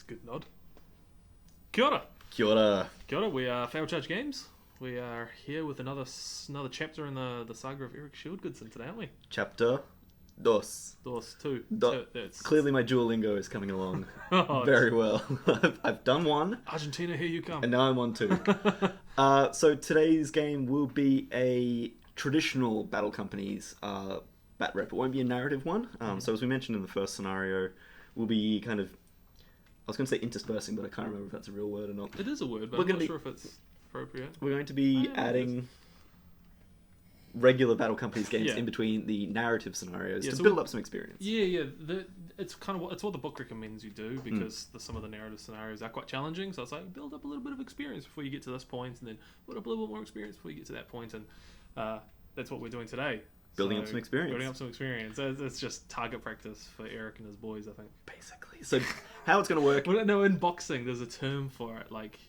good nod. Kia ora. Kia ora. Kia ora. We are Fabled Judge Games. We are here with another chapter in the saga of Erik Shieldguðsson today, aren't we? Chapter dos. Two. Clearly my Duolingo is coming along very well. I've done one. Argentina, here you come. And now I'm on two. So today's game will be a traditional Battle Companies bat rep. It won't be a narrative one. So as we mentioned in the first scenario, we'll be kind of... I was going to say interspersing, but I can't remember if that's a real word or not. It is a word, but I'm not sure if it's appropriate. We're going to be adding regular Battle Companies games in between the narrative scenarios to build up some experience. It's kind of what the book recommends you do, because some of the narrative scenarios are quite challenging. So it's like, build up a little bit of experience before you get to this point, and then build up a little bit more experience before you get to that point, and that's what we're doing today. Building up some experience. It's just target practice for Erik and his boys, I think. Basically. So how it's going to work... Well, no, in boxing, there's a term for it. Like,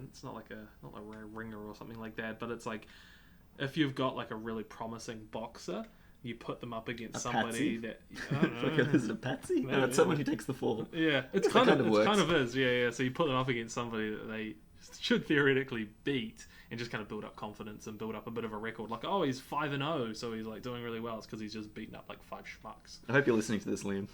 it's not like a ringer or something like that, but it's like, if you've got like a really promising boxer, you put them up against somebody that... I don't know. Is it a patsy? No, it's someone who takes the fall. Yeah, it kind of is. Yeah. So you put them up against somebody that they should theoretically beat, and just kind of build up confidence and build up a bit of a record. Like, oh, he's 5-0, so he's like doing really well. It's because he's just beaten up like 5 schmucks. I hope you're listening to this, Liam.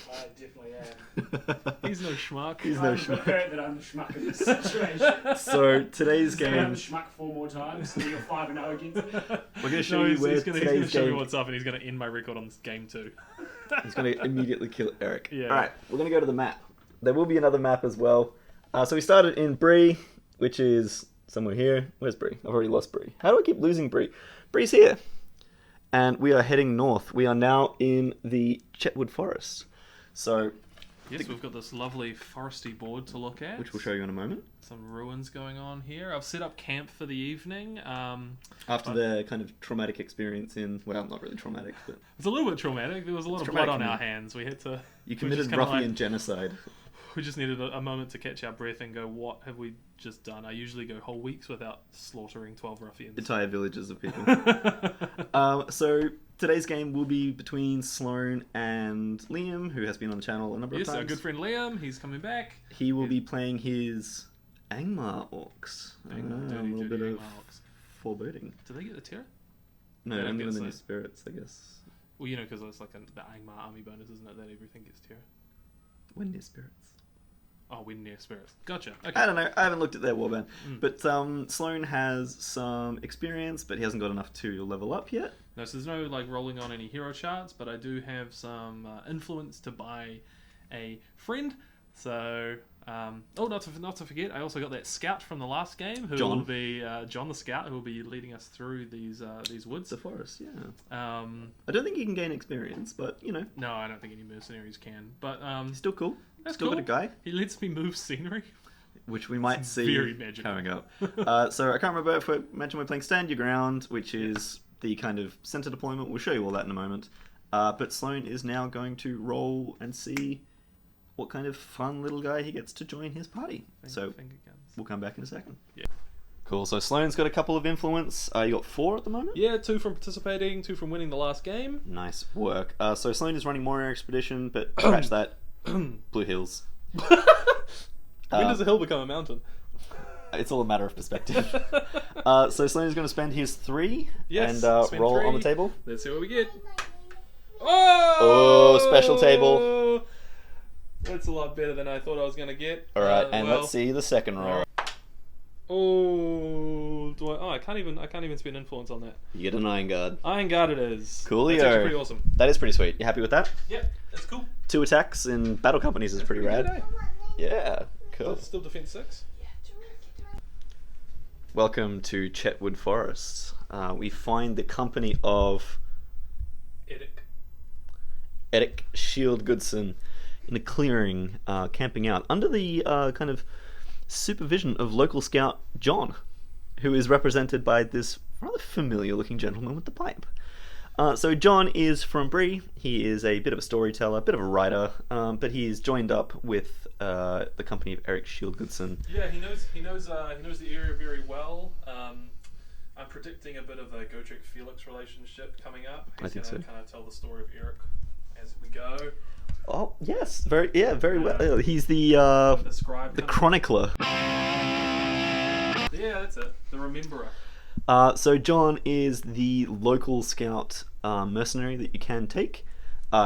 I definitely am. He's no schmuck. I've heard that I'm the schmuck in this situation. So today's game... I'm the schmuck 4 more times, so you're 5-0 against it. We're going to show you where he's going to show game... me what's up, and he's going to end my record on this game too. He's going to immediately kill Erik. Yeah. Alright, we're going to go to the map. There will be another map as well. So we started in Bree, which is... somewhere here. Where's Bree? I've already lost Bree. How do I keep losing Bree? Bree's here. And we are heading north. We are now in the Chetwood forest. So... yes, we've got this lovely foresty board to look at. Which we'll show you in a moment. Some ruins going on here. I've set up camp for the evening. After the kind of traumatic experience in... well, not really traumatic, but... it's a little bit traumatic. There was a lot of blood on our hands. We had to... you committed ruffian genocide. We just needed a moment to catch our breath and go, what have we just done? I usually go whole weeks without slaughtering 12 ruffians. Entire villages of people. So today's game will be between Sloan and Liam, who has been on the channel a number of times. Yes, our good friend Liam, he's coming back. He will be playing his Angmar orcs. A little bit of foreboding. Do they get the terror? No, only when they're spirits, I guess. Well, you know, because it's like the Angmar army bonus, isn't it, that everything gets terror? When near spirits. Oh, when near spirits. Gotcha. Okay. I don't know. I haven't looked at their warband. But Sloan has some experience, but he hasn't got enough to level up yet. No, so there's no like rolling on any hero charts, but I do have some influence to buy a friend. So, not to forget, I also got that scout from the last game, who will be John the Scout, who will be leading us through these woods. The forest, yeah. I don't think he can gain experience, but you know. No, I don't think any mercenaries can. But he's still cool. That's still cool. got a guy. He lets me move scenery, which we might see very magical. Coming up. So I can't remember if I mentioned we're playing Stand Your Ground, which is the kind of center deployment. We'll show you all that in a moment. But Sloan is now going to roll and see what kind of fun little guy he gets to join his party. So we'll come back in a second. Yeah. Cool. So Sloan's got a couple of influence. You got 4 at the moment? Yeah, 2 from participating, 2 from winning the last game. Nice work. So Sloan is running Warrior Expedition, but scratch that. Blue Hills. When does a hill become a mountain? It's all a matter of perspective. So Sloan is going to spend his 3 and roll 3 on the table. Let's see what we get. Oh, special table. That's a lot better than I thought I was going to get. Alright, and let's see the second roll. I can't even spend influence on that. You get an Iron Guard. Iron Guard it is. Coolio. That's actually pretty awesome. That is pretty sweet. You happy with that? Yeah, that's cool. 2 attacks in Battle Companies is pretty rad. Good, eh? Yeah, cool. Still defense 6. Welcome to Chetwood Forest. We find the company of Erik Shieldguðsson in a clearing, camping out under the kind of supervision of local scout John, who is represented by this rather familiar looking gentleman with the pipe. So John is from Bree. He is a bit of a storyteller, a bit of a writer, but he's joined up with the company of Erik Shieldguðsson. Yeah, he knows the area very well. I'm predicting a bit of a Gotrek-Felix relationship coming up. He's I think so. Kind of tell the story of Erik as we go. Oh yes, very well. He's the The scribe. the kind of- chronicler. Yeah, that's it. The rememberer. So John is the local scout mercenary that you can take.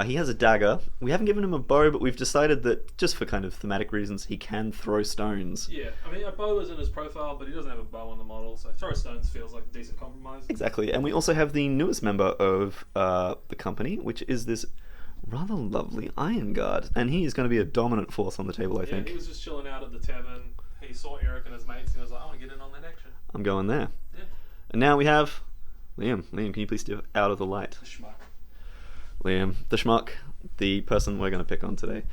He has a dagger. We haven't given him a bow, but we've decided that just for kind of thematic reasons, he can throw stones. Yeah, I mean, a bow is in his profile, but he doesn't have a bow on the model, so throw stones feels like a decent compromise. Exactly, and we also have the newest member of the company, which is this rather lovely Iron Guard, and he is going to be a dominant force on the table, I Yeah, think. he was just chilling out at the tavern. He saw Eric and his mates, and he was like, I want to get in on that action. I'm going there. Yeah. And now we have Liam. Liam, can you please step out of the light? The schmuck. Liam, the schmuck, the person we're going to pick on today.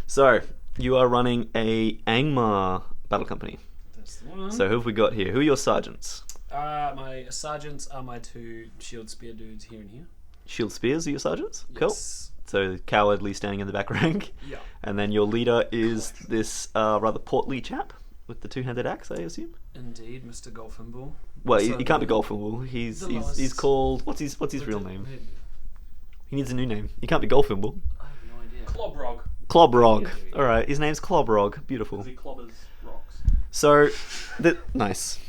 So, you are running a Angmar battle company. That's the one. So who have we got here? Who are your sergeants? My sergeants are my two shield spear dudes here and here. Shield spears are your sergeants? Cool. Yes. So cowardly standing in the back rank. Yeah. And then your leader is this rather portly chap with the two-handed axe, I assume. Indeed, Mr. Golfimble. Well, Also he can't be the- Golfimble. He's the he's lowest- called what's his real name? He needs a new name. He can't be Golfimble. I have no idea. Clobrog, Clobrog. Yeah, there we go. All right, his name's Clobrog. Beautiful. because he clobbers rocks. So, nice.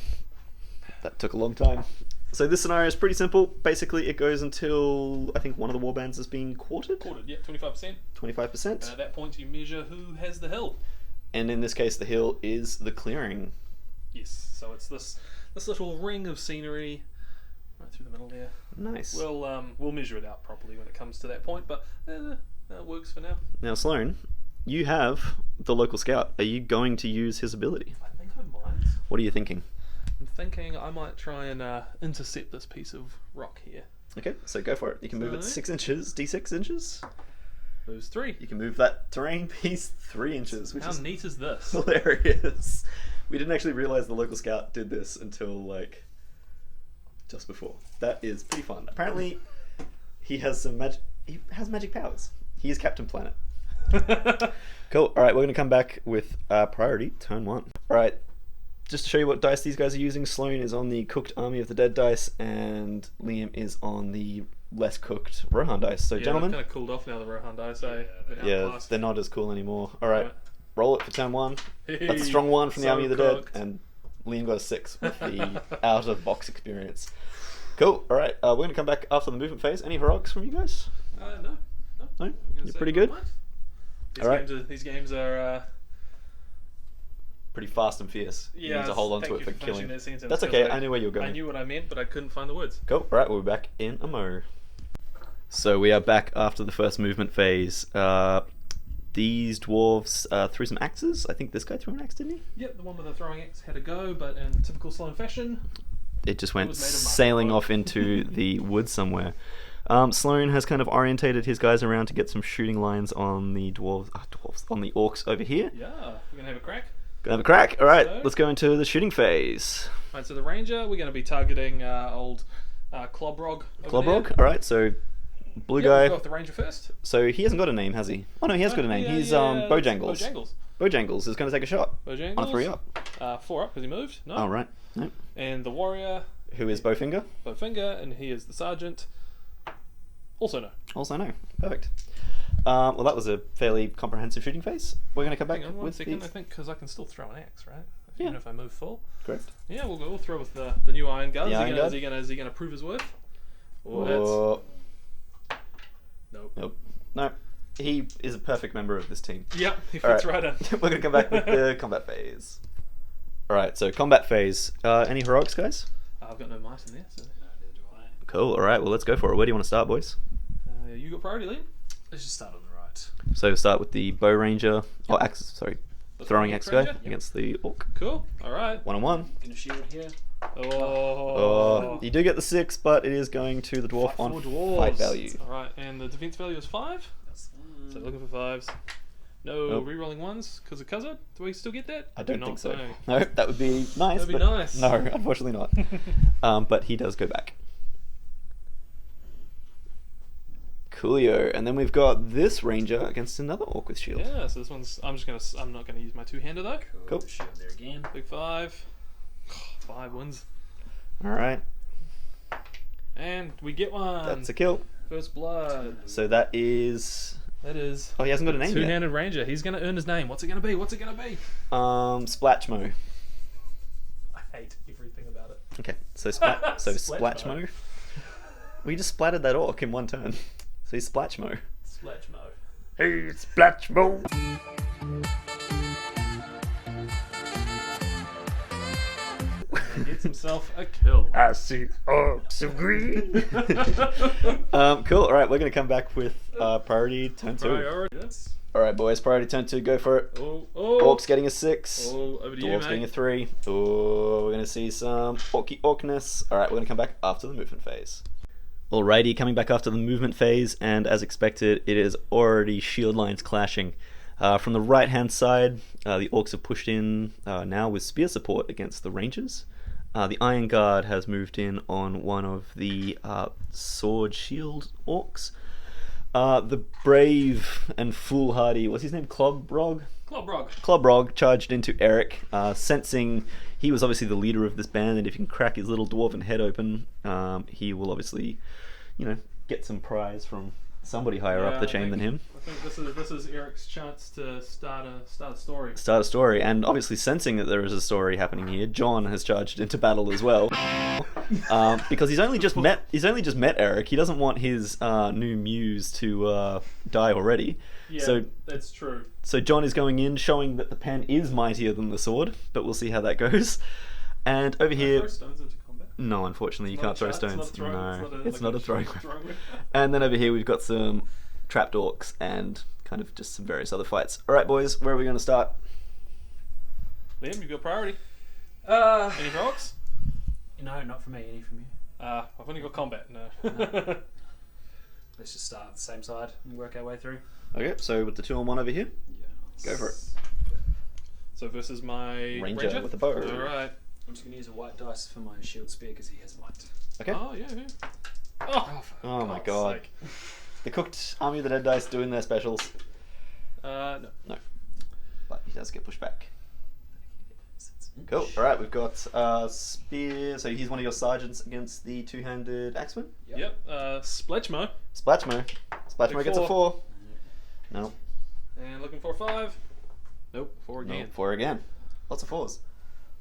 That took a long time. So this scenario is pretty simple. Basically, it goes until I think one of the warbands has been quartered. Quartered, yeah, 25%. 25%. And at that point, you measure who has the hill. And in this case, the hill is the clearing. Yes, so it's this little ring of scenery right through the middle there. Nice. We'll measure it out properly when it comes to that point, but that works for now. Now, Sloane, you have the local scout. Are you going to use his ability? I think I might. What are you thinking? I'm thinking I might try and intercept this piece of rock here. Okay, so go for it. You can move it So- 6 inches, d6 inches. Those 3. You can move that terrain piece 3 inches, which How is neat is this? hilarious. We didn't actually realize the local scout did this until like just before. That is pretty fun. Apparently, he has some magic. He has magic powers. He is Captain Planet. Cool. All right, we're going to come back with priority turn 1. All right, just to show you what dice these guys are using. Sloane is on the cooked Army of the Dead dice, and Liam is on the less cooked Rohan dice. So, Yeah, gentlemen, kind of cooled off now, the Rohan dice. yeah, they're not as cool anymore. All right, Right. roll it for turn 1. That's a strong 1 from the Army of the Dead, and Liam got a 6 with the out of box experience. Cool. All right, we're going to come back after the movement phase. Any heroics from you guys? No. No? I'm gonna You're say pretty not good? much. These All right. These games are. Pretty fast and fierce. You Yeah, need to hold on to thank it for you finishing killing. that sentence, That's 'cause okay. I knew where you were going. I knew what I meant, but I couldn't find the words. Cool. All right, we'll be back in a mo. So we are back after the first movement phase. These dwarves threw some axes. I think this guy threw an axe, didn't he? Yep, the one with the throwing axe had a go, but in typical Sloan fashion, It just went was made of mud. sailing off into the woods somewhere. Sloane has kind of orientated his guys around to get some shooting lines on the dwarves, on the orcs over here. yeah, we're gonna have a crack. Gonna have a crack. All right, So- let's go into the shooting phase. Right, so the ranger, we're gonna be targeting old Clobrog. over Clobrog. there. All right, so blue Yeah, we'll guy. go with the ranger first. So he hasn't got a name, has he? Oh no, he has got a name. He's Bojangles. Bojangles. Bojangles is going to take a shot Bojangles. on a 3 up. 4 up because he moved. No. All right. Nope. And the warrior, Who is Bowfinger? Bowfinger, and he is the sergeant. Also no. Also no. Perfect. Well, that was a fairly comprehensive shooting phase. We're going to come back Hang on one with second, the... I think, because I can still throw an axe, right? Yeah. Even if I move full. Correct. Yeah, we'll throw with the new iron gun. The Is he iron gonna- gun? Is he gonna prove his worth? Oh, Oh, nope. nope. No. He is a perfect member of this team. Yep, he All fits right in. We're going to come back with the combat phase. All right, so combat phase. Any heroics, guys? I've got no mice in there, so Neither do I. Cool. All right, well, let's go for it. Where do you want to start, boys? you got priority, Liam. Let's just start on the right. So start with the bow ranger. Oh, axe. Sorry, The throwing axe guy ranger? Yep. against the orc. Cool. All right. 1-on-1. Gonna shield here. Oh, you do get the 6, but it is going to the dwarf Fight on for dwarves. fight value. All right, and the defense value is 5. That's So looking for 5s. No Nope. re-rolling 1s because of Kazad. Do we still get that? I don't Do think not so. know. No, that would be nice. That'd be but nice. No, unfortunately not. But he does go back. Coolio, and then we've got this ranger against another orc with shield. Yeah, so this one's. I'm not gonna use my 2-hander though. Cool. Shield there again. Big 5. 5 wins. All right, And we get one. that's a kill. First blood. So that is That is. Oh, he hasn't got a name yet. Two-handed ranger. He's going to earn his name. What's it going to be? What's it going to be? Splatchmo. I hate everything about it. Okay, so Splatchmo. We just splattered that orc in one turn. So he's Splatchmo. Splatchmo. Hey, Splatchmo. He gets himself a kill. I see orcs of green. Cool. All right, we're gonna come back with priority turn 2. Yes. All right, boys. Priority turn 2. Go for it. Oh. Orcs getting a 6. Oh, over to you, Dwarves mate. getting a 3. Oh, we're gonna see some orcness. All right, we're gonna come back after the movement phase. Alrighty, coming back after the movement phase, and as expected, it is already shield lines clashing. From the right-hand side, the orcs have pushed in now with spear support against the rangers. The Iron Guard has moved in on one of the sword shield orcs. The brave and foolhardy, what's his name? Clobrog, charged into Erik, sensing he was obviously the leader of this band, and if he can crack his little dwarven head open, he will obviously, get some prize from somebody higher up the chain than him. I think this is Erik's chance to start a story. Start a story, and obviously sensing that there is a story happening here, John has charged into battle as well. Because he's only just met Erik. He doesn't want his new muse to die already. Yeah, so that's true. So John is going in, showing that the pen is mightier than the sword, but we'll see how that goes. And over here, throw stones into combat? No, unfortunately, you can't throw stones. It's not a throwing weapon. throwing weapon. And then over here we've got some trapped orcs and kind of just some various other fights. All right, boys, where are we going to start? Liam, you've got priority. Any rocks? No, not for me. Any from you? I've only got combat. No. Let's just start at the same side and work our way through. Okay, so with the 2-on-1 over here, Yeah. go for it. So versus my Ranger with a bow. All right. I'm just going to use a white dice for my shield spear because he has white. Okay. Oh yeah. Oh my god. The cooked Army of the Dead dice doing their specials. No. But he does get pushed back. Cool. Alright, we've got spear. So he's one of your sergeants against the two-handed axeman. Yep. Splatchmo. Splatchmo gets a 4. No. And looking for a 5. Nope. 4 again. No, 4 again. Lots of 4s.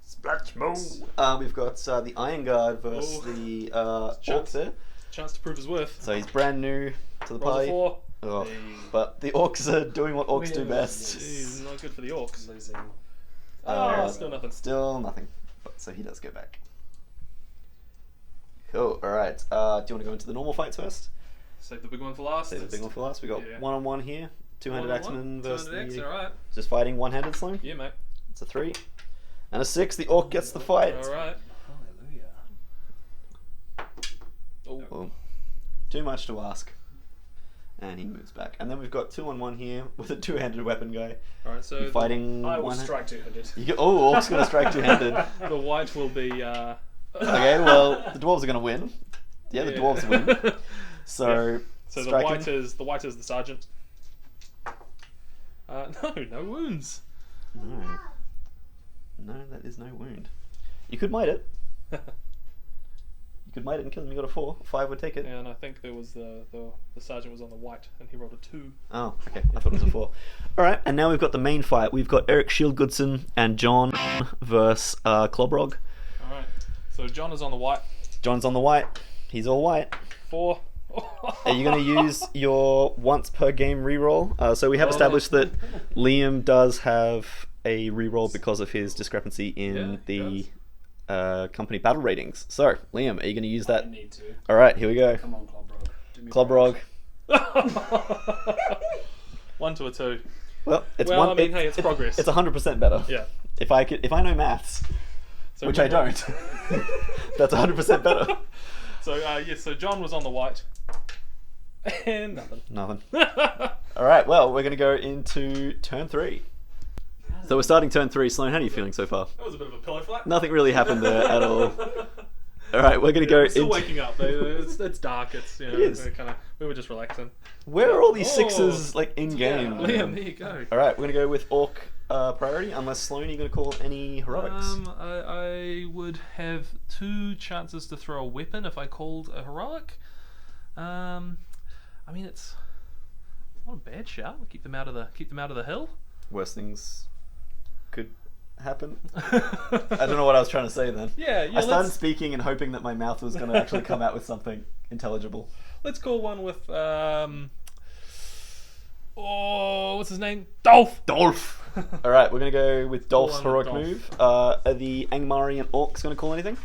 Splatchmo. We've got the Iron Guard versus the orc there. Chance to prove his worth. So he's brand new to the Rolls a party. 4. Oh, Hey. but the orcs are doing what orcs do best. Jeez, not good for the orcs. Losing. Still nothing. Still nothing. But, so he does go back. Cool. Alright. Do you want to go into the normal fights first? Save the big one for last. Save the big one for last. We got 1-on-1 here. Two-handed axeman versus the... Alright. Just fighting one-handed Sloan. Yeah, mate. It's a 3. And a 6. The orc gets the fight. Alright. Hallelujah. Oh. Too much to ask. And he moves back. And then we've got 2-on-1 here with a two-handed weapon guy. Alright, so Fighting I will one strike two-handed. Orc's going to strike two-handed. the white will be Okay, well, the dwarves are going to win. Yeah, the dwarves win. So, So the striking. white is the sergeant. No wounds. No, that is no wound. You could might it. You could might it and kill him. You got a 4. 5 would take it. Yeah, and I think there was the sergeant was on the white and he rolled a 2. Oh, okay. I thought it was a 4. Alright, and now we've got the main fight. We've got Erik Shieldguðsson and John versus Clobrog. Alright. So John is on the white. John's on the white. He's all white. 4. Are you going to use your once per game reroll? So we have established that Liam does have a reroll because of his discrepancy in the company battle ratings. So, Liam, are you going to use that? I need to. Alright, here we go. Come on, Clobrog. Do me Clobrog. 1 to a 2. Well, it's Well, I mean, hey, it's progress. It's 100% better. Yeah. If I know maths, So which I don't, that's 100% better. So John was on the white. And nothing. Nothing. Alright, well, we're going to go into turn 3. So we're starting turn 3. Sloan, how are you feeling so far? That was a bit of a pillow fight. Nothing really happened there at all. Alright, we're going to go We're still into... waking up. It's dark. It's It is. We were just relaxing. Where are all these Oh. 6s, like, in-game? Liam, there you go. Alright, we're going to go with Orc priority, unless Sloan, you're going to call any heroics. I would have 2 chances to throw a weapon if I called a heroic. I mean, it's Not a bad shout. Keep them out of the hill. Worst things could happen. I don't know what I was trying to say then. Yeah. I started speaking and hoping that my mouth was going to actually come out with something intelligible. Let's call one with what's his name? Dolph. All right, we're going to go with Dolph's Call on heroic Dolph. move. Are the Angmari and Orcs going to call anything?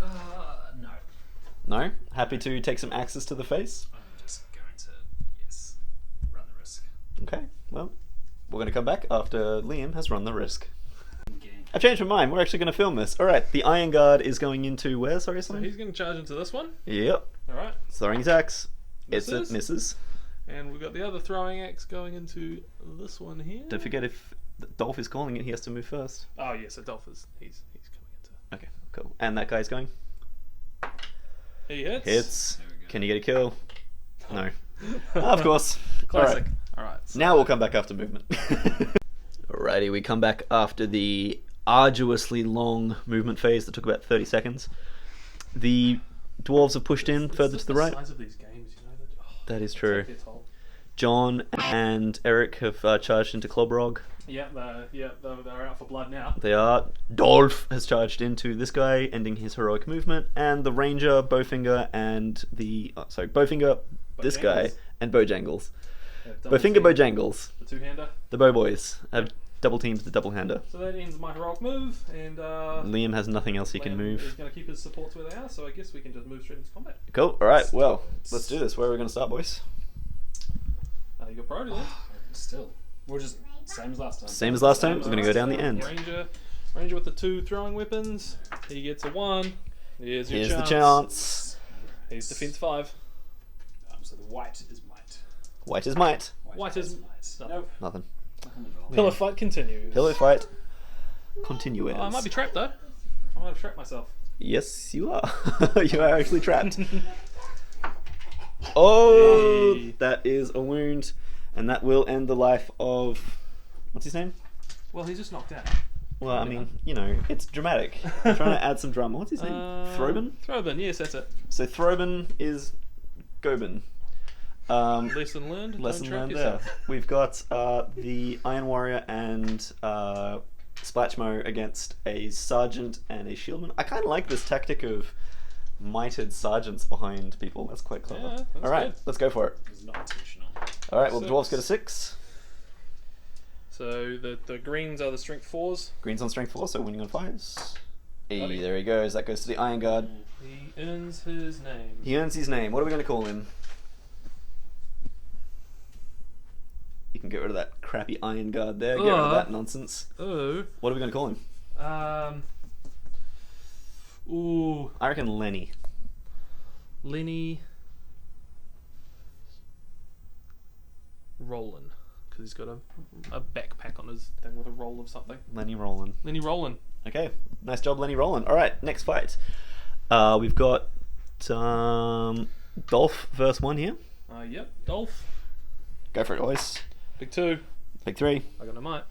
No. No? Happy to take some axes to the face? I'm just going to, yes, run the risk. Okay, well, we're going to come back after Liam has run the risk. Okay. I've changed my mind. We're actually going to film this. All right, the Iron Guard is going into where? Sorry, So something? he's going to charge into this one. Yep. All right. Throwing his axe. Misses. It misses. And we've got the other throwing axe going into this one here. Don't forget, if Dolph is calling it, he has to move first. Oh yes, so Dolph is he's coming into. Okay, cool. And that guy's going. He hits. Hits. There we go. Can you get a kill? No. Of course. Classic. Alright. All right. So Now we'll come back after movement. Alrighty, we come back after the arduously long movement phase that took about 30 seconds. The dwarves have pushed in It's further just to the right. size of these games, you know. That is they true. take their toll. John and Eric have charged into Clobrog. Yeah, they're out for blood now. They are. Dolph has charged into this guy, ending his heroic movement, and the ranger, Bowfinger, and Bowfinger, this guy, Bojangles? and Bojangles. Double Bowfinger, team, Bojangles, the two-hander. the Bow Boys have double teamed the double hander. So that ends my heroic move, and Liam has nothing else he can Liam move. is going to keep his supports where they are, so I guess we can just move straight into combat. Cool. All right. Well, let's do this. Where are we going to start, boys? You got priority then. Still. We're just same as last time. Same as last time. We're going to go down the end. Ranger with the two throwing weapons. He gets a 1. Here's your Here's chance. the chance. He's defense 5. So the white is might. White is might. White is might. nope. Nothing. Nothing at all. Pillar fight continues. Pillow fight. Continues. Oh, I might be trapped though. I might have trapped myself. Yes, you are. You are actually trapped. Oh, Hey. that is a wound, and that will end the life of what's his name? Well, he's just knocked out. Well, I mean, you know, it's dramatic. I'm trying to add some drama. What's his name? Throbin. Throbin, yes, that's it. So Throbin is Gobin. Lesson learned. Lesson Don't trap learned there. yourself. We've got the Iron Warrior and Splatchmo against a Sergeant and a Shieldman. I kind of like this tactic of mighted sergeants behind people. That's quite clever. Yeah, that's Alright, good. let's go for it. It's not intentional. Alright, well, the 6. dwarves get a 6. So the greens are the strength 4s. Green's on strength 4, so winning on 5s. Hey, Bloody. there he goes. That goes to the Iron Guard. He earns his name. He earns his name. What are we going to call him? You can get rid of that crappy Iron Guard there. Get rid of that nonsense. Oh. What are we going to call him? Ooh. I reckon Lenny. Lenny. Rollin. Because he's got a backpack on his thing with a roll of something. Lenny Rollin. Lenny Rollin. Okay, nice job, Lenny Rollin. Alright, next fight. We've got Dolph verse 1 here. Yep. Dolph. Go for it, boys. Big 2. Big 3. I got no might.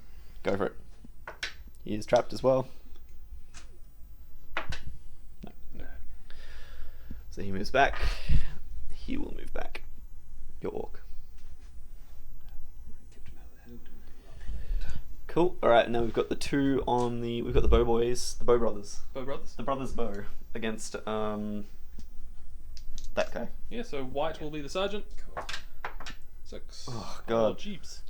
Go for it. He is trapped as well. No. So he moves back. He will move back. Your orc. Kept him out of the head. Well played. Cool. Alright, now we've got the 2 on the... We've got the Bow Boys. The Bow Brothers. Bow Brothers. The Brothers Bow. Against, that guy. Yeah, so white will be the sergeant. Cool. 6. Oh, God. Jeeps.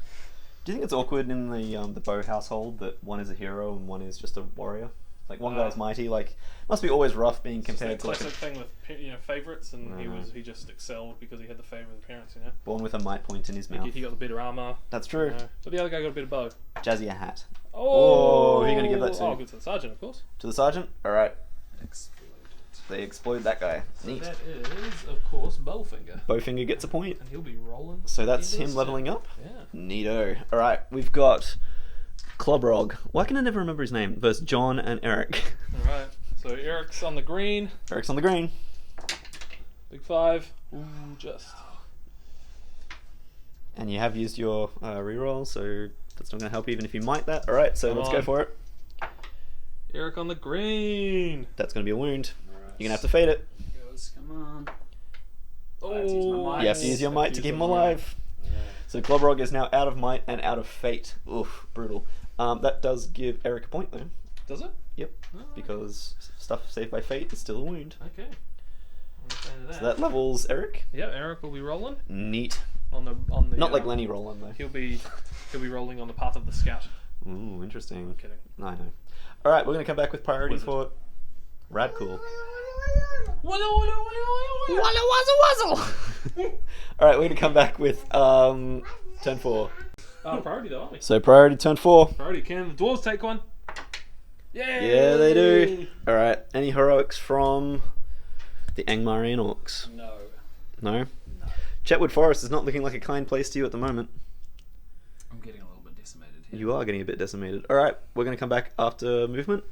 Do you think it's awkward in the Bow household that one is a hero and one is just a warrior? Like, one guy's mighty, like... Must be always rough being It's just compared that to... Like, classic thing with favourites, and he just excelled because he had the favour of the parents, you know. born with a might point in his mouth. He got the better armour. That's true. You know. But the other guy got a better bow. Jazzy a hat. Oh, who are you gonna give that to? Oh, good to the sergeant, of course. To the sergeant? Alright. Exploded. They explode that guy. So Neat. that is, of course, Bowfinger. Bowfinger gets a point. And he'll be rolling. So that's into him the leveling set. up. Yeah. Neato. Alright, we've got Clobrog. Why can I never remember his name? Versus John and Eric. Alright. So Eric's on the green. Eric's on the green. Big 5. Ooh, just. And you have used your reroll, so that's not going to help even if you might that. Alright, so Come let's go on. for it. Eric on the green. That's going to be a wound. Alright. You're going to have to fade it. Goes. Come on. Oh, I have to use my might. You have to use your might to keep him alive. Yeah. So Clobrog is now out of might and out of fate. Oof, brutal. That does give Erik a point though. Does it? Yep, because stuff saved by fate is still a wound. Okay. So that levels Erik. Yeah, Erik will be rolling Neat. on the. Not like Lenny rolling though. He'll be rolling on the path of the scout. Ooh, interesting. I'm kidding. I know. All right, we're gonna come back with priority Wizard. for Radcool. All right, we're gonna come back with turn 4. Priority though, aren't we? So priority turn 4. Priority. Can the dwarves take one? Yeah, they do. All right. Any heroics from the Angmarian orcs? No. No. Chetwood Forest is not looking like a kind place to you at the moment. I'm getting a little bit decimated here. You are getting a bit decimated. All right, we're gonna come back after movement.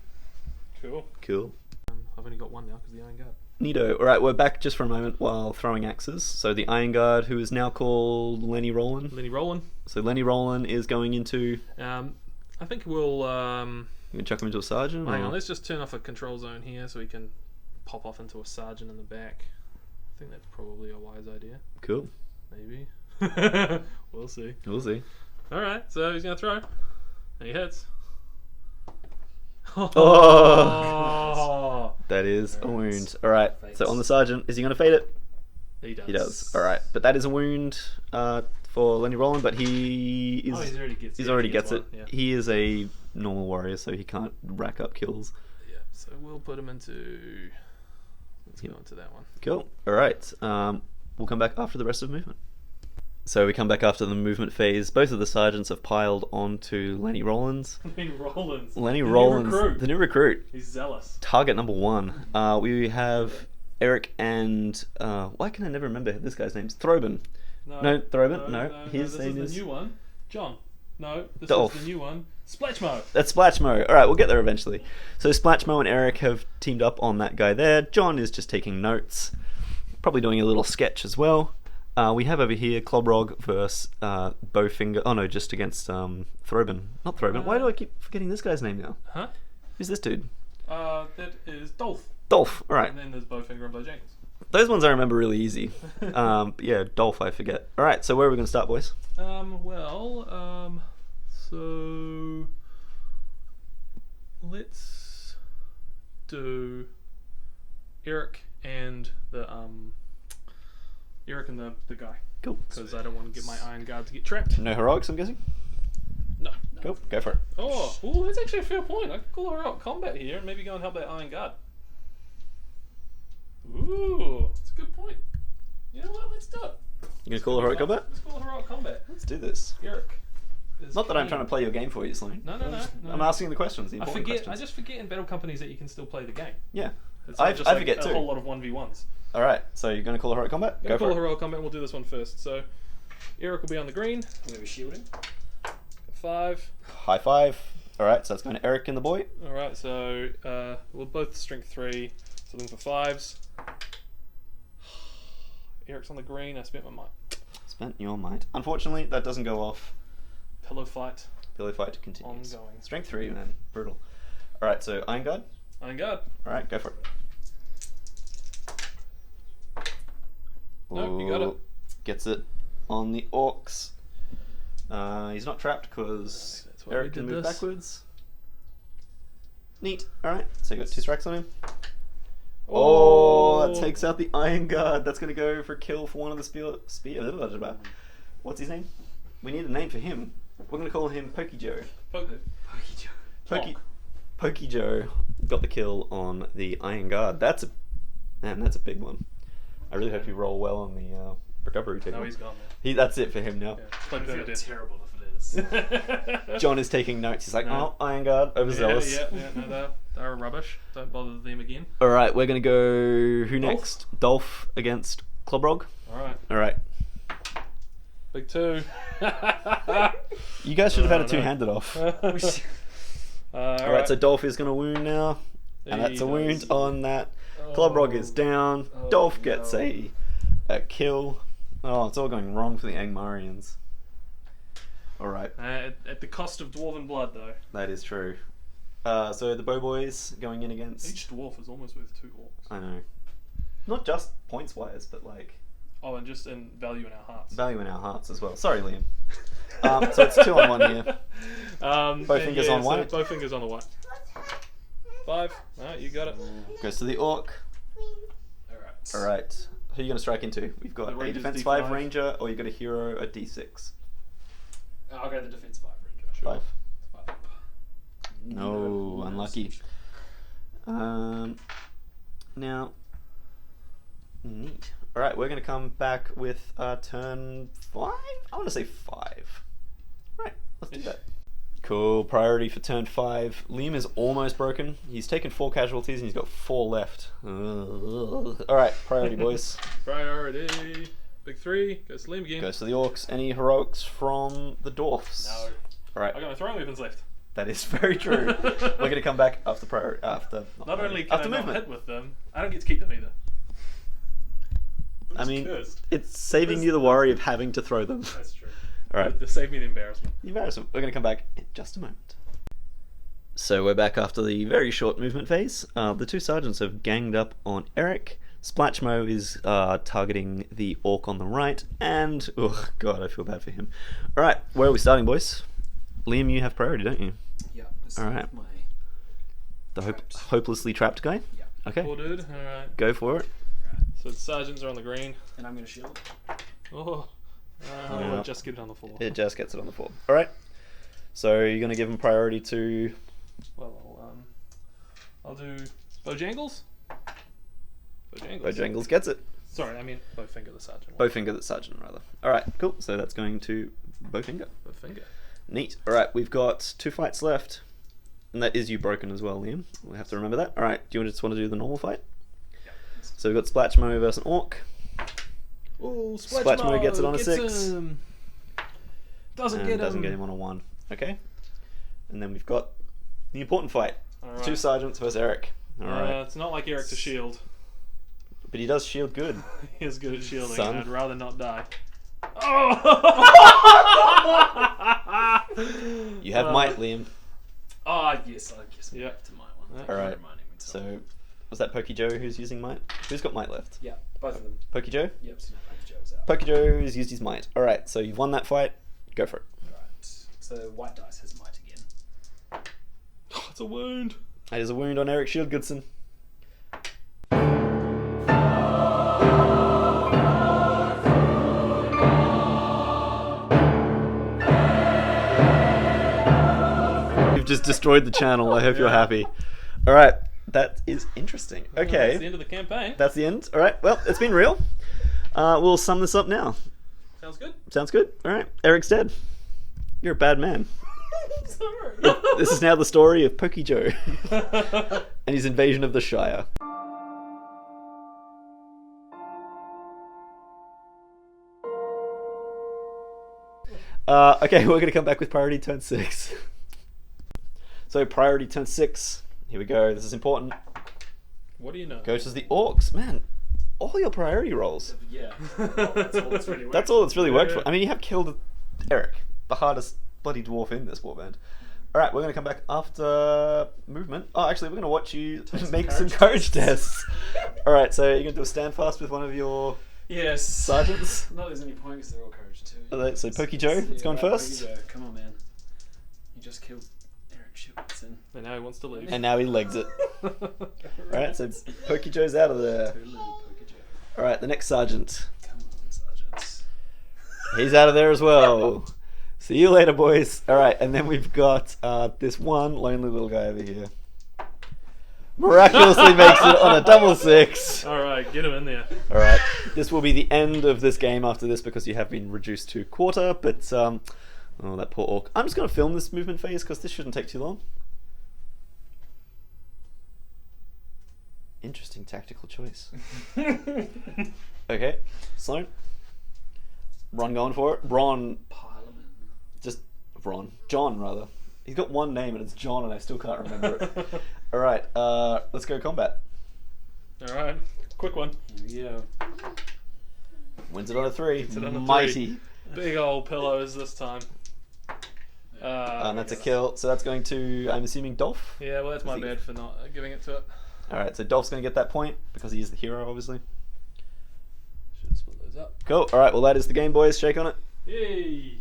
Cool. Cool. I've only got one now because the Iron Guard. Neato. All right, we're back just for a moment while throwing axes. So the Iron Guard, who is now called Lenny Roland. Lenny rolling. So Lenny Roland is going into. I think we'll. You can chuck him into a sergeant. Hang or- on. Let's just turn off a control zone here so we can pop off into a sergeant in the back. I think that's probably a wise idea. Cool. Maybe. We'll see. We'll see. All right. So he's gonna throw. And he hits. Oh. That is a wound. All right. So on the sergeant, is he going to fade it? He does. He does. All right. But that is a wound for Lenny Roland. But he is. Oh, he already gets. He's yeah, already he gets it. one, yeah. He is a normal warrior, so he can't rack up kills. Yeah. So we'll put him into. Let's go into that one. Cool. All right. We'll come back after the rest of movement. So we come back after the movement phase. Both of the sergeants have piled onto Lenny Rollins. Lenny Rollins. Lenny The new Rollins, recruit. the new recruit. He's zealous. Target number 1. We have Erik and why can I never remember this guy's name? Throben. No, Throben. No, his this name is is the new one. John. No, this Dolph. is the new one. Splashmo. That's Splashmo. All right, we'll get there eventually. So Splashmo and Erik have teamed up on that guy there. John is just taking notes, probably doing a little sketch as well. We have over here Clobrog versus Bowfinger. Oh no, just against Throben. Not Throben. Why do I keep forgetting this guy's name now? Huh? Who's this dude? That is Dolph. Dolph. All right. And then there's Bowfinger and Bojangles. Those ones I remember really easy. But yeah, Dolph I forget. All right, so where are we going to start, boys? So let's do Erik and the guy. Cool. Because I don't want to get my Iron Guard to get trapped. No heroics, I'm guessing? No. Cool, go for it. Oh, ooh, that's actually a fair point. I could call her out combat here and maybe go and help that Iron Guard. Ooh, that's a good point. You know what? Let's do it. You going to call heroic combat? Let's call her out combat. Let's do this. Erik. is Not that I'm keen. trying to play your game for you, Sloane. No. I'm asking the questions, the I important forget. questions. I just forget in battle companies that you can still play the game. Yeah. It's I not just like forget a too. whole lot of 1v1s. All right, so you're going to call heroic combat? Go for call it. heroic combat. We'll do this one first. So, Erik will be on the green. I'm going to be shielding. 5. High 5. All right, so that's going to Erik and the boy. All right. So we're both strength 3. So looking for 5s. Erik's on the green. I spent my might. Spent your might. Unfortunately, that doesn't go off. Pillow fight. Pillow fight continues. Ongoing. Strength 3, man. Brutal. All right, so Iron Guard. Iron Guard. All right, go for it. Nope, you got it. Ooh, Gets it on the orcs. He's not trapped because That's why Erik we can did move this. backwards. Neat. All right, so you got 2 strikes on him. Oh, that takes out the Iron Guard. That's going to go for kill for one of the spear. What's his name? We need a name for him. We're going to call him Pokey Joe. Pokey Joe got the kill on the Iron Guard. That's a big one. I really hope you roll well on the recovery table. No, he's gone now. That's it for him now. Yeah, play I feel permadeath. terrible if it is. John is taking notes. He's like, No. oh, Iron Guard, overzealous. Yeah, no, they're rubbish. Don't bother them again. All right, we're going to go... Who next? Dolph against Clobrog. All right. Big 2. You guys should have had a No. two-handed off. All Alright, so Dolph is going to wound now. And that's a wound on that. Clobrog is down. Oh, Dolph gets no. a kill. Oh, it's all going wrong for the Angmarians. Alright, At the cost of dwarven blood, though. that is true. So the Bow Boys going in against... Each dwarf is almost worth 2 orcs. I know. Not just points-wise, but like... Oh, and just in value in our hearts. Value in our hearts as well. Sorry, Liam. So it's 2 on 1 here. Both fingers on white. Both fingers on the white. 5. Alright, you got it. Goes to the orc. Alright. Who are you going to strike into? We've got a defense 5 ranger, or you've got a hero, a d6. I'll go the defense 5 ranger. Sure. 5. 5. No, unlucky. Now, neat. Alright, we're going to come back with turn 5? I want to say 5. Alright, let's do that. Cool, priority for turn 5. Liam is almost broken. He's taken 4 casualties and he's got 4 left. Alright, priority, boys. Priority. Big 3. Goes to Liam again. Goes to the orcs. Any heroics from the dwarfs? No. Alright. I got my throwing weapons left. That is very true. We're going to come back after priority. Not only can I not hit with them, I don't get to keep them either. I mean, cursed. it's saving you the worry of having to throw them. That's true. Alright. To save me the embarrassment. The embarrassment. We're going to come back in just a moment. So we're back after the very short movement phase. The 2 sergeants have ganged up on Erik. Splashmo is targeting the orc on the right. And, oh god, I feel bad for him. Alright, where are we starting, boys? Liam, you have priority, don't you? Yeah. Alright. The hopelessly trapped guy? Yeah. Okay. Cool, dude. Alright. Go for it. So the sergeants are on the green. And I'm going to shield. Oh. Yeah. Just get it on the floor. It just gets it on the floor. Alright. So you're going to give him priority to... Well, I'll do Bojangles. Bojangles gets it. Sorry, I mean Bowfinger the sergeant. Bowfinger the sergeant, rather. Alright, cool. So that's going to Bowfinger. Bowfinger. Neat. Alright, we've got 2 fights left. And that is you broken as well, Liam. We'll have to remember that. Alright, do you just want to do the normal fight? Yeah. So we've got Splashmo versus an orc. Ooh, Splashmo gets it on a 6. Doesn't get him on a 1. Okay. And then we've got the important fight. Alright. 2 sergeants versus Erik. Alright. It's not like Erik to shield. But he does shield good. He is good at shielding. Son. I'd rather not die. Oh! You have might, Liam. Oh, yes, I guess Yeah. back to my one. Alright. Reminding me to- So, was that Pokey Joe who's using might? Who's got might left? Yeah, both of them. Pokey Joe? Yep, so now Pokey Joe's out. Pokey Joe has used his might. Alright, so you've won that fight. Go for it. Alright, so white dice has might again. Oh, it's a wound. That is a wound on Erik Shieldguðsson. You've just destroyed the channel. I hope you're happy. Alright, that is interesting. Okay. That's the end of the campaign. That's the end. Alright, well, it's been real. We'll sum this up now. Sounds good. Sounds good? Alright, Eric's dead. You're a bad man. Sorry. This is now the story of Pokey Joe and his invasion of the Shire. Okay, we're going to come back with priority turn 6. So priority turn 6. Here we go. This is important. What do you know? Goes to the orcs. Man, all your priority rolls. Yeah, that's all that's really worked. That's all that's really worked Yeah. for. I mean, you have killed Erik, the hardest bloody dwarf in this warband. Alright, we're going to come back after movement. Oh, actually, we're going to watch you make some courage tests. Alright, so you're going to do a stand fast with one of your Yes. sergeants. Not there's any point because they're all courage too. Alright, so Pokey Joe, it's going first. Pokey Joe, come on, man. You just killed Erik Shieldguðsson. And now he wants to leave. And now he legs it. Alright, so Pokey Joe's out of there. Totally Pokey Joe. Alright, the next sergeant. Come on, sergeants. He's out of there as well. See you later, boys. Alright, and then we've got this one lonely little guy over here. Miraculously makes it on a double 6. Alright, get him in there. Alright, this will be the end of this game after this because you have been reduced to quarter, but, oh, that poor orc. I'm just going to film this movement phase because this shouldn't take too long. Interesting tactical choice. Okay, Sloan. Ron going for it. Ron, Parliament. just Ron. John, rather. He's got one name and it's John and I still can't remember it. Alright, let's go combat. Alright, quick one. Here we go. Wins it on a 3. it on a 3. Mighty. Big old pillows this time. And that's a kill. So that's going to, I'm assuming, Dolph? Yeah, well, that's my bad for not giving it to it. Alright, so Dolph's going to get that point because he is the hero, obviously. Should split those goes up. Cool. All right. Well, that is the game, boys. Shake on it. Yay!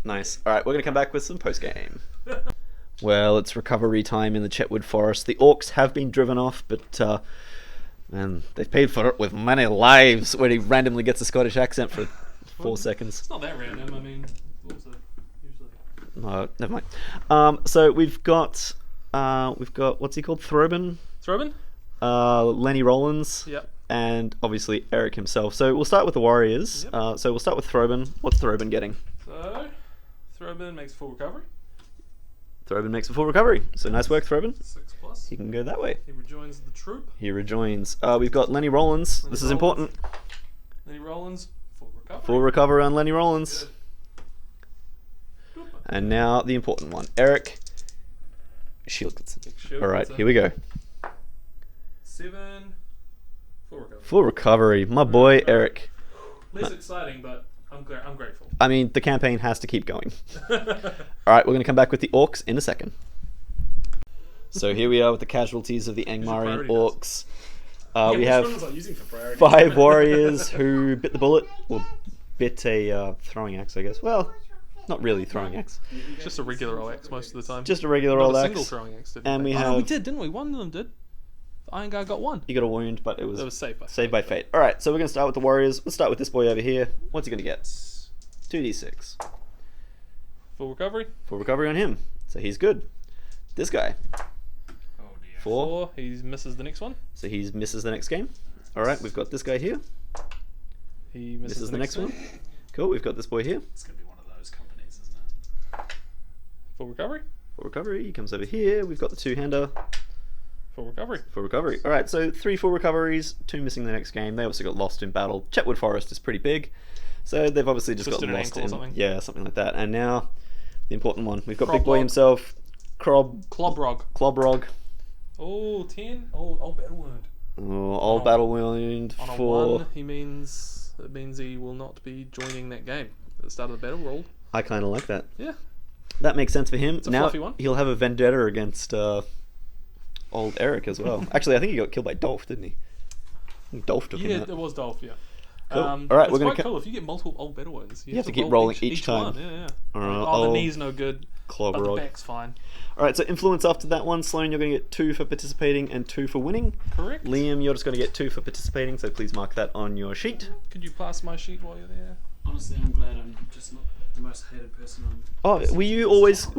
Nice. All right. We're going to come back with some post-game. Well, it's recovery time in the Chetwood Forest. The orcs have been driven off, but man, they've paid for it with many lives when he randomly gets a Scottish accent for 4 seconds. It's not that random. I mean, also usually. No, never mind. So we've got what's he called? Throbin? Throbin? Lenny Rollins. Yep. And obviously Erik himself. So we'll start with the Warriors. Yep. So we'll start with Throbin. What's Throbin getting? So, Throbin makes full recovery. Throbin makes a full recovery. So nice work, Throbin. 6+. He can go that way. He rejoins the troop. He rejoins. We've got Lenny Rollins. This is important. Lenny Rollins, full recovery. Full recovery on Lenny Rollins. Good. And now the important one. Erik Shieldguðsson. Shieldguðsson. Alright, here we go. 7. Full recovery. Full recovery. My boy, Erik. Less exciting, but I'm grateful. I mean, the campaign has to keep going. Alright, we're going to come back with the orcs in a second. So here we are with the casualties of the Angmarian orcs. We have 5 warriors who bit the bullet, or bit a throwing axe, I guess. Well, not really throwing axe. Just a regular old axe most of the time. Just a regular Not old a axe. single throwing axe. And we Oh, have... we did, didn't we? One of them did. The Iron Guy got one. You got a wound, but it was saved by fate. Alright, so we're going to start with the warriors. Let's start with this boy over here. What's he going to get? 2d6. Full recovery. Full recovery on him. So he's good. This guy. Oh dear. 4. He misses the next one. So he misses the next game. Alright, we've got this guy here. He misses the next one. Cool, we've got this boy here. It's going to be one of those companies, isn't it? Full recovery. Full recovery. He comes over here. We've got the 2-hander. Full recovery. Full recovery. Alright, so 3 full recoveries, 2 missing the next game. They also got lost in battle. Chetwood Forest is pretty big. So they've obviously just got Twisted an lost ankle or in... something. Yeah, something like that. And now, the important one. We've got Croblog. Big Boy himself. Clobrog. Clobrog. Oh, 10. Oh, battle wound. Oh, old battle wound On a for... 1, it means he will not be joining that game at the start of the battle roll. I kind of like that. Yeah. That makes sense for him. It's a Now fluffy one. he'll have a vendetta against old Erik as well. Actually, I think he got killed by Dolph, didn't he? I think Dolph took him Yeah, out. it was Dolph, yeah. Cool. Alright, it's quite cool. If you get multiple old battle wounds, you have to keep rolling each time. One. Yeah. Alright, The knee's no good, but the Clobrog. back's fine. Alright, so influence after that one. Sloan, you're going to get 2 for participating and 2 for winning. Correct. Liam, you're just going to get 2 for participating, so please mark that on your sheet. Could you pass my sheet while you're there? Honestly, I'm glad I'm just not the most hated person on... Oh, will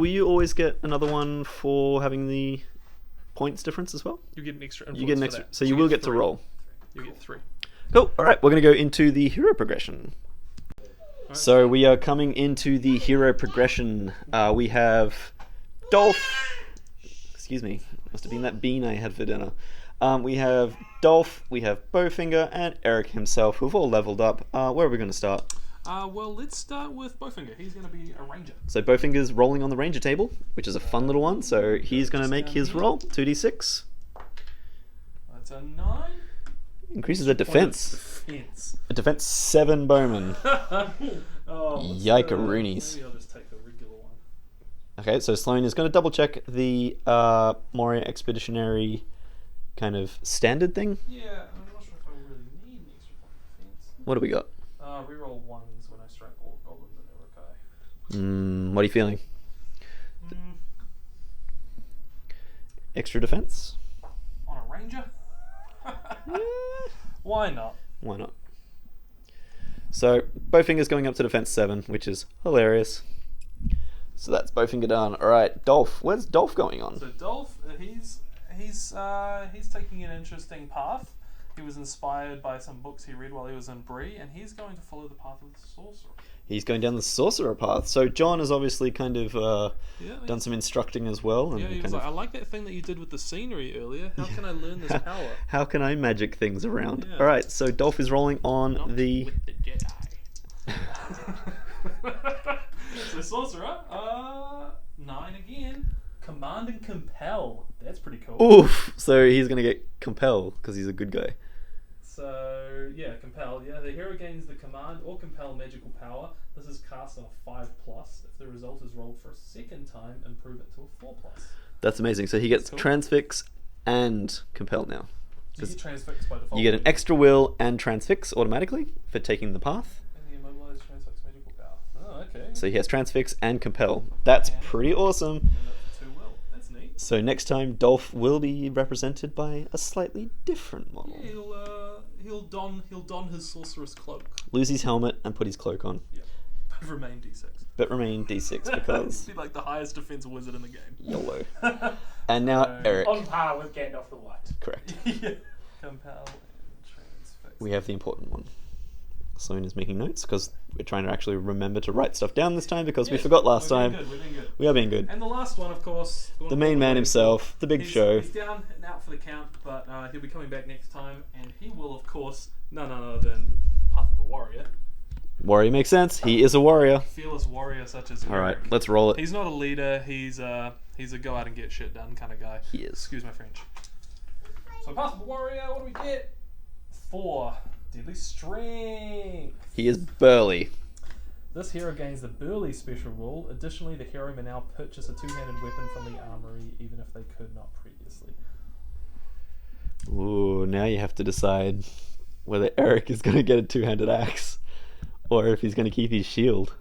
you always get another one for having the points difference as well? You get an extra influence You get an for extra, that. so you will get to 3. roll. You get 3. Cool. Alright, we're going to go into the hero progression. So we are coming into the hero progression. We have Dolph. Excuse me. Must have been that bean I had for dinner. We have Dolph, we have Bowfinger, and Erik himself, who've all leveled up. Where are we going to start? Well, let's start with Bowfinger. He's going to be a ranger. So Bowfinger's rolling on the ranger table, which is a fun little one. So he's going to make his roll. 2d6. That's a 9. Increases the defense. Defense. A defense 7 bowman. Yike-a-roonies. Maybe I'll just take the regular one. Okay, so Sloan is going to double check the Moria Expeditionary kind of standard thing. Yeah, I'm not sure if I really need an extra point of defense. What do we got? Reroll 1s when I strike all goblins and they're okay. What are you feeling? Extra defense? On a ranger? Why not? Why not? So, Bowfinger's going up to defense 7, which is hilarious. So that's Bowfinger done. Alright, Dolph. Where's Dolph going on? So Dolph, he's taking an interesting path. He was inspired by some books he read while he was in Bree, and he's going to follow the path of the sorcerer. He's going down the sorcerer path. So John has obviously kind of done some instructing as well. And Yeah, he was like, I like that thing that you did with the scenery earlier. How can I learn this power? How can I magic things around? Yeah. Alright, so Dolph is rolling on Not the... with the Jedi. So sorcerer, 9 again. Command and compel. That's pretty cool. Oof! So he's going to get compel, because he's a good guy. So, yeah, compel. Yeah, the hero gains the command or compel magical power. This is cast on a 5+. If the result is rolled for a second time, improve it to a 4+. That's amazing. So he gets Cool. transfix and compel now. Do you get transfix by default? You get an extra will and transfix automatically for taking the path. And the immobilized transfix magical power. Oh, okay. So he has transfix and compel. That's pretty awesome. And that's 2 will. That's neat. So next time, Dolph will be represented by a slightly different model. Yeah, he'll don his sorcerer's cloak. Lose his helmet and put his cloak on. Yeah. But remain D6. But remain D6 because Be like the highest defense wizard in the game. YOLO. And now Eric. On par with Gandalf the White. Correct. Yeah. Compel and transfix. We have the important one. Sloan is making notes because we're trying to actually remember to write stuff down this time because we Yes, forgot last we're time. being good, we're being good. We are being good. And the last one, of course, The main man himself, the big show. He's down and out for the count, but he'll be coming back next time, and he will, of course, none other than Path of the Warrior. Warrior makes sense. He is a warrior. Fearless warrior such as All right, Erik. let's roll it. He's not a leader. He's a go out and get shit done kind of guy. He is. Excuse my French. So Path of the Warrior, what do we get? 4 deadly strength. He is burly. This hero gains the Burly special rule. Additionally, the hero may now purchase a 2-handed weapon from the armory, even if they could not previously. Ooh, now you have to decide whether Eric is going to get a 2-handed axe or if he's going to keep his shield.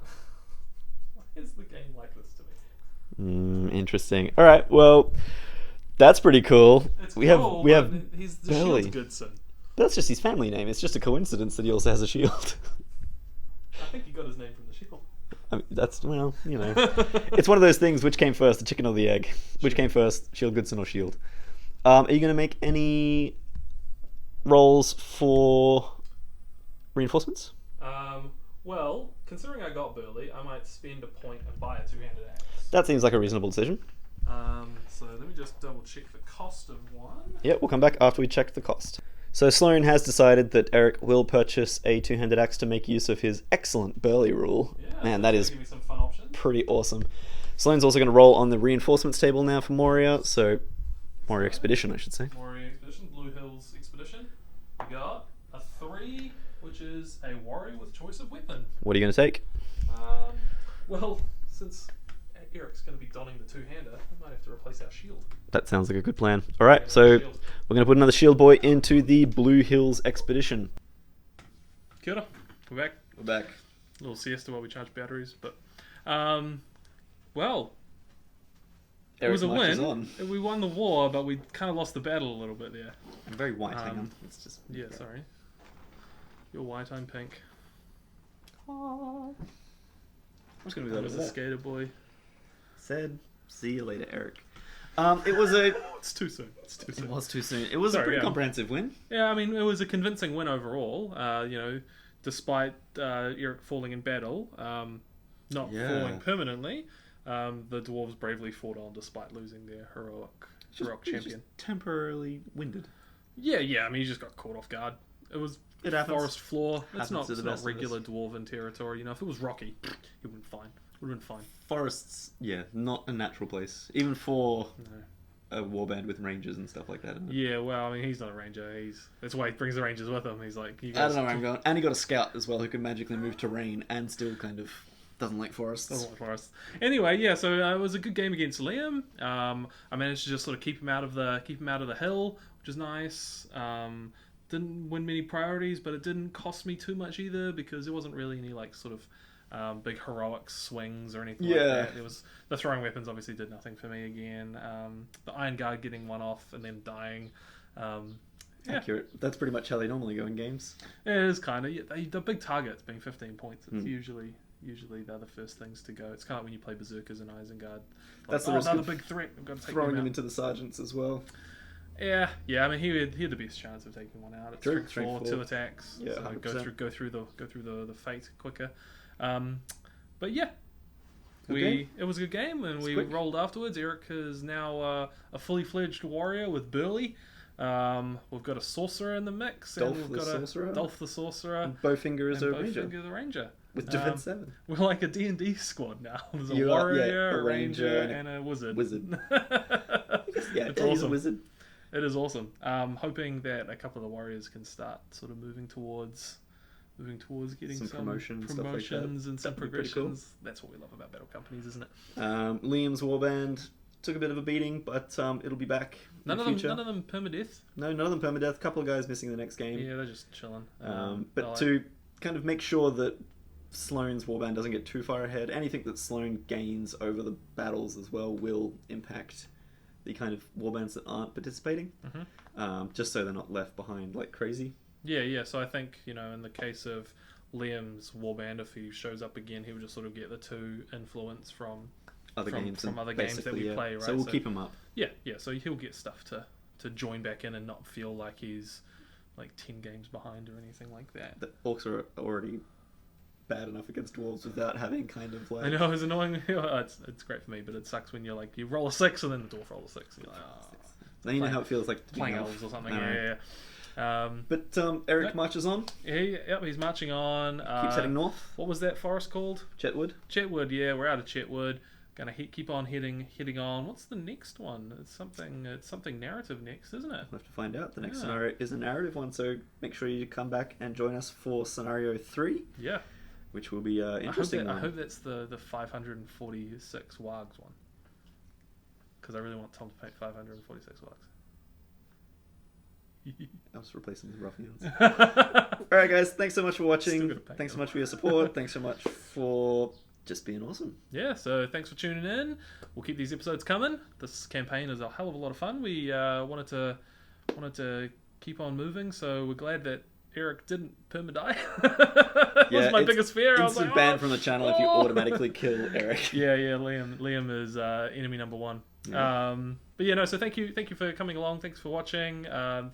Why is the game like this to me? Interesting. All right, well, that's pretty cool. It's we cool, have but he's the Burly. Shieldguðsson. That's just his family name. It's just a coincidence that he also has a shield. I think he got his name from the shield. I mean, that's, well, you know. It's one of those things, which came first, the chicken or the egg? Which came first, Shieldguðsson or shield? Are you going to make any rolls for reinforcements? Well, considering I got Burly, I might spend a point and buy a 2-handed axe. That seems like a reasonable decision. So let me just double check the cost of one. Yeah, we'll come back after we check the cost. So Sloan has decided that Eric will purchase a 2-handed axe to make use of his excellent burly rule. Yeah, Man, that is give me some fun options. pretty awesome. Sloan's also going to roll on the reinforcements table now for Moria, so Moria Expedition, I should say. Warrior Expedition, Blue Hills Expedition. We got a 3, which is a warrior with choice of weapon. What are you going to take? Well, since Eric's going to be donning the 2-hander, we might have to replace our shield. That sounds like a good plan. All right, so we're going to put another shield boy into the Blue Hills Expedition. Kia ora. We're back. We're back. A little siesta while we charge batteries, but well, it was a win. We won the war, but we kind of lost the battle a little bit there. I'm very white. Hang on. Let's just... Yeah, sorry. You're white, I'm pink. I'm just going to That be was that a skater boy. Said, see you later, Eric. It was a... It's too soon. It's too soon. It was too soon. It was Sorry, a pretty yeah. comprehensive win. Yeah, I mean, it was a convincing win overall. Despite Erik falling in battle, not falling permanently, the Dwarves bravely fought on despite losing their heroic champion. Just temporarily winded. Yeah. I mean, he just got caught off guard. It was It happens. forest floor. It's not to the best of regular us. dwarven territory. You know, if it was rocky, it would have been fine. Would have been fine. Forests, yeah, not a natural place. Even for No. a warband with rangers and stuff like that. Isn't it? Yeah, well, I mean, he's not a ranger. That's why he brings the rangers with him. He's like, you I guys don't know where I'm going. And he got a scout as well who can magically move terrain and still kind of doesn't like forests. Doesn't like forests. Anyway, yeah. So it was a good game against Liam. I managed to just sort of keep him out of the hill, which is nice. Didn't win many priorities, but it didn't cost me too much either because there wasn't really any like sort of big heroic swings or anything like that. There was the throwing weapons obviously did nothing for me again. The Iron Guard getting one off and then dying. Accurate. That's pretty much how they normally go in games. It is kind of the big targets being 15 points. It's usually they're the first things to go. It's kind of when you play Berserkers and Isengard. Like, That's the risk another of big threat. We've got to take Throwing them them out. into the sergeants as well. Yeah. I mean, he had the best chance of taking one out. It's True, strength 4, strength 2 attacks. Yeah, so 100%. go through the fate quicker. But yeah, Okay. it was a good game, and we quick. rolled afterwards. Eric is now a fully fledged warrior with Burly. We've got a sorcerer in the mix, Dolph and we've the got sorcerer. Dolph the sorcerer. And Bowfinger is and a ranger Bowfinger the ranger. with defense 7. We're like a D&D squad now. There's a You are- warrior, yeah, a ranger, and a wizard. Wizard. Yeah, It's he's a awesome. wizard. It is awesome. Hoping that a couple of the warriors can start sort of moving towards getting Some some promotion, stuff like that. promotions and some That'd be pretty progressions. That's what we love about battle companies, isn't it? Liam's warband took a bit of a beating, but it'll be back None in of the future. them permadeath. No, none of them permadeath. A couple of guys missing the next game. Yeah, they're just chilling. But to kind of make sure that Sloane's warband doesn't get too far ahead, anything that Sloane gains over the battles as well will impact the kind of warbands that aren't participating, just so they're not left behind like crazy. Yeah. So I think, in the case of Liam's warband, if he shows up again, he would just sort of get the 2 influence from Other games that we play, right? So we'll keep him up. Yeah. So he'll get stuff to join back in and not feel like he's like 10 games behind or anything like that. The orcs are already bad enough against dwarves without having kind of like... I know, it's annoying. It's great for me, but it sucks when you're like, you roll a 6 and then the dwarf rolls a 6 and you're like, oh. Then you know how it feels like playing elves or something. Yeah. But Erik marches on. He's marching on. Keeps heading north. What was that forest called? Chetwood. Chetwood, yeah, we're out of Chetwood. Gonna keep on heading on. What's the next one? It's something narrative next, isn't it? We'll have to find out. The next scenario is a narrative one, so make sure you come back and join us for scenario 3. Yeah. Which will be interesting. I hope that's the 546 wargs one. Because I really want Tom to paint 546 wargs. I'll just replace them with ruffians. Alright guys, thanks so much for watching. Thanks so much for your support. Thanks so much for just being awesome. Yeah, so thanks for tuning in. We'll keep these episodes coming. This campaign is a hell of a lot of fun. We wanted to keep on moving, so we're glad that Erik didn't perma-die. That was my biggest fear. I was like, ban from the channel if you automatically kill Erik. Yeah, Liam is enemy number 1. Yeah. But yeah, no, so thank you for coming along. Thanks for watching.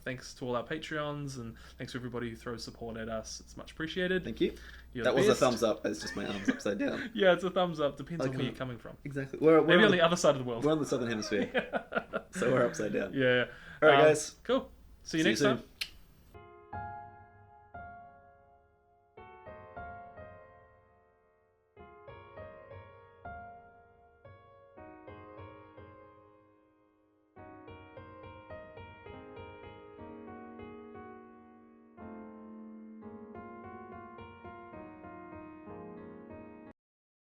Thanks to all our Patreons, and thanks to everybody who throws support at us. It's much appreciated. Thank you. That was a thumbs up. It's just my arms upside down. Yeah, it's a thumbs up. Depends on where you're coming from. Exactly. Maybe on the other side of the world. We're on the southern hemisphere. So we're upside down. Yeah. Alright guys. Cool. See you next time.